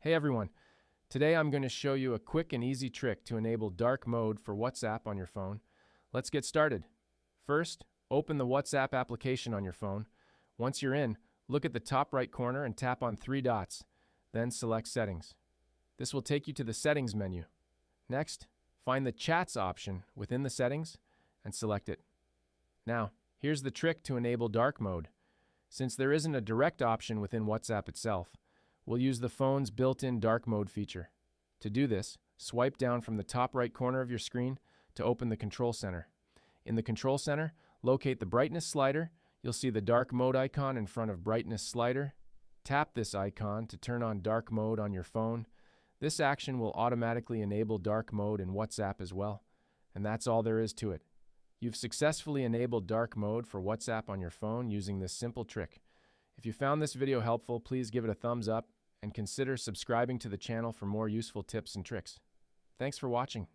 Hey everyone, today I'm going to show you a quick and easy trick to enable dark mode for WhatsApp on your phone. Let's get started. First, open the WhatsApp application on your phone. Once you're in, look at the top right corner and tap on three dots, then select Settings. This will take you to the Settings menu. Next, find the Chats option within the settings and select it. Now, here's the trick to enable dark mode. Since there isn't a direct option within WhatsApp itself, we'll use the phone's built-in dark mode feature. To do this, swipe down from the top right corner of your screen to open the Control Center. In the Control Center, locate the brightness slider. You'll see the dark mode icon in front of brightness slider. Tap this icon to turn on dark mode on your phone. This action will automatically enable dark mode in WhatsApp as well. And that's all there is to it. You've successfully enabled dark mode for WhatsApp on your phone using this simple trick. If you found this video helpful, please give it a thumbs up and consider subscribing to the channel for more useful tips and tricks. Thanks for watching.